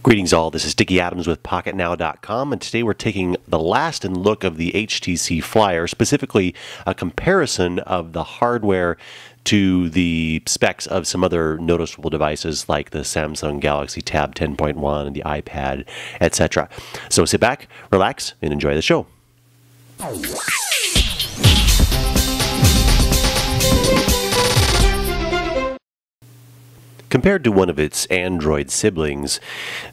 Greetings all, this is Dickie Adams with Pocketnow.com, and today we're taking the last look of the HTC Flyer, specifically a comparison of the hardware to the specs of some other noticeable devices like the Samsung Galaxy Tab 10.1 and the iPad, etc. So sit back, relax, and enjoy the show. Compared to one of its Android siblings,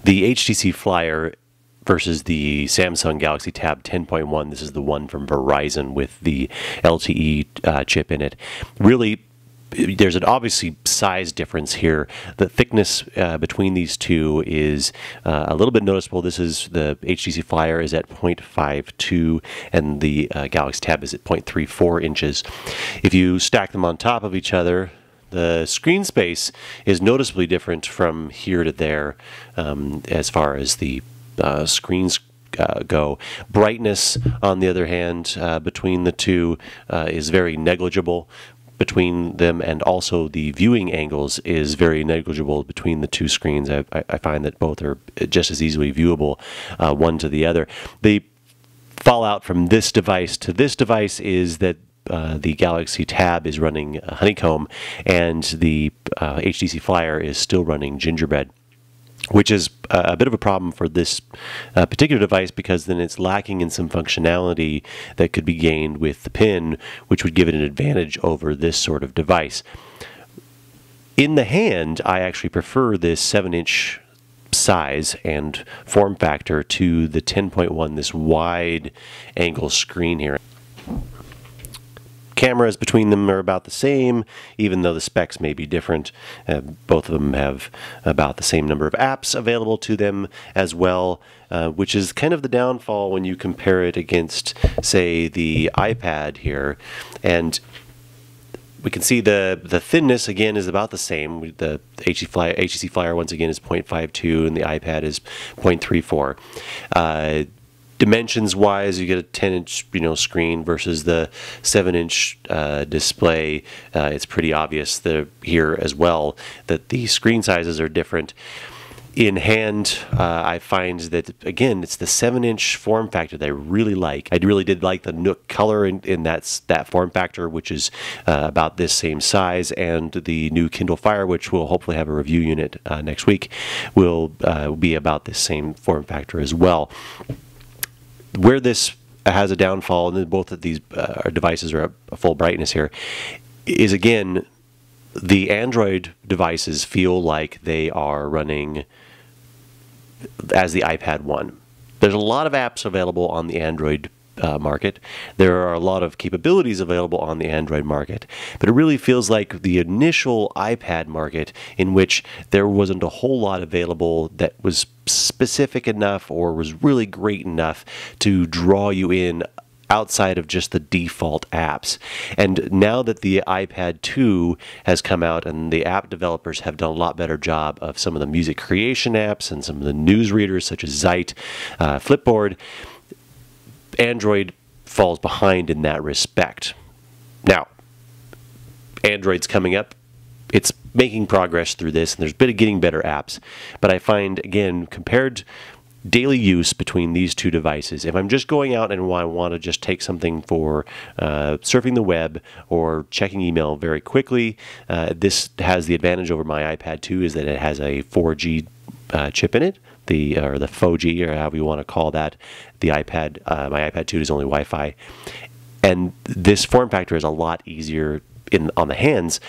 the HTC Flyer versus the Samsung Galaxy Tab 10.1, this is the one from Verizon with the LTE chip in it, really there's an obviously size difference here. The thickness between these two is a little bit noticeable. This is the HTC Flyer is at 0.52 and the Galaxy Tab is at 0.34 inches. If you stack them on top of each other, the screen space is noticeably different from here to there as far as the screens go. Brightness, on the other hand, between the two is very negligible between them, and also the viewing angles is very negligible between the two screens. I find that both are just as easily viewable one to the other. The fallout from this device to this device is that the Galaxy Tab is running Honeycomb and the HTC Flyer is still running Gingerbread, which is a bit of a problem for this particular device because then it's lacking in some functionality that could be gained with the pin, which would give it an advantage over this sort of device. In the hand, I actually prefer this 7-inch size and form factor to the 10.1, this wide angle screen here. Cameras between them are about the same, even though the specs may be different. Both of them have about the same number of apps available to them as well, which is kind of the downfall when you compare it against, say, the iPad here. And we can see the thinness, again, is about the same. The HTC Flyer, once again, is 0.52, and the iPad is 0.34. Dimensions-wise, you get a 10-inch, screen versus the 7-inch display. It's pretty obvious here as well that the screen sizes are different. In hand, I find that, again, it's the 7-inch form factor that I really like. I really did like the Nook color in that form factor, which is about this same size, and the new Kindle Fire, which we'll hopefully have a review unit next week, will be about this same form factor as well. Where this has a downfall, and both of these devices are at full brightness here, is again, the Android devices feel like they are running as the iPad 1. There's a lot of apps available on the Android market. There are a lot of capabilities available on the Android market, but it really feels like the initial iPad market, in which there wasn't a whole lot available that was specific enough or was really great enough to draw you in outside of just the default apps. And now that the iPad 2 has come out and the app developers have done a lot better job of some of the music creation apps and some of the news readers such as Zeit, Flipboard, Android falls behind in that respect. Now, Android's coming up. It's making progress through this, and there's been getting better apps. But I find, again, compared daily use between these two devices, if I'm just going out and I want to just take something for surfing the web or checking email very quickly, this has the advantage over my iPad 2 is that it has a 4G chip in it, the 4G, or however you want to call that. The iPad, my iPad 2 is only Wi-Fi, and this form factor is a lot easier on the hands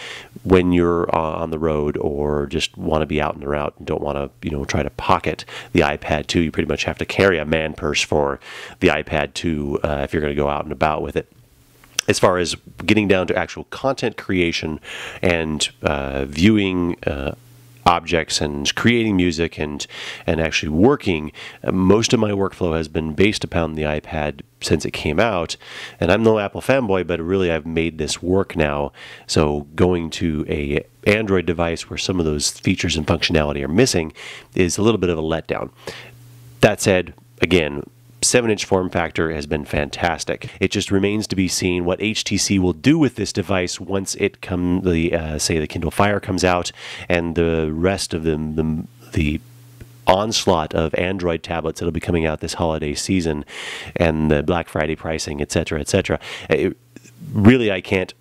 when you're on the road or just want to be out and about and don't want to try to pocket the iPad 2. You pretty much have to carry a man purse for the iPad 2 if you're going to go out and about with it. As far as getting down to actual content creation and viewing objects and creating music and actually working, most of my workflow has been based upon the iPad since it came out. And I'm no Apple fanboy, but really I've made this work now. So going to a Android device where some of those features and functionality are missing is a little bit of a letdown. That said, again, 7-inch form factor has been fantastic. It just remains to be seen what HTC will do with this device once it say the Kindle Fire comes out and the rest of the onslaught of Android tablets that'll be coming out this holiday season, and the Black Friday pricing, etc., etc. Really, I can't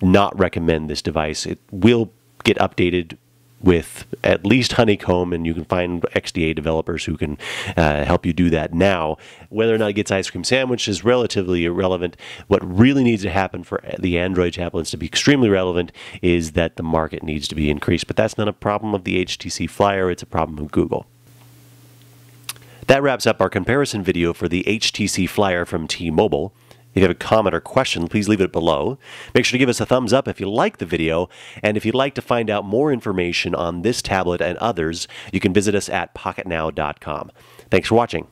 not recommend this device. It will get updated with at least Honeycomb, and you can find XDA developers who can help you do that now. Whether or not it gets ice cream sandwich is relatively irrelevant. What really needs to happen for the Android tablets to be extremely relevant is that the market needs to be increased. But that's not a problem of the HTC Flyer, it's a problem of Google. That wraps up our comparison video for the HTC Flyer from T-Mobile. If you have a comment or question, please leave it below. Make sure to give us a thumbs up if you like the video, and if you'd like to find out more information on this tablet and others, you can visit us at Pocketnow.com. Thanks for watching.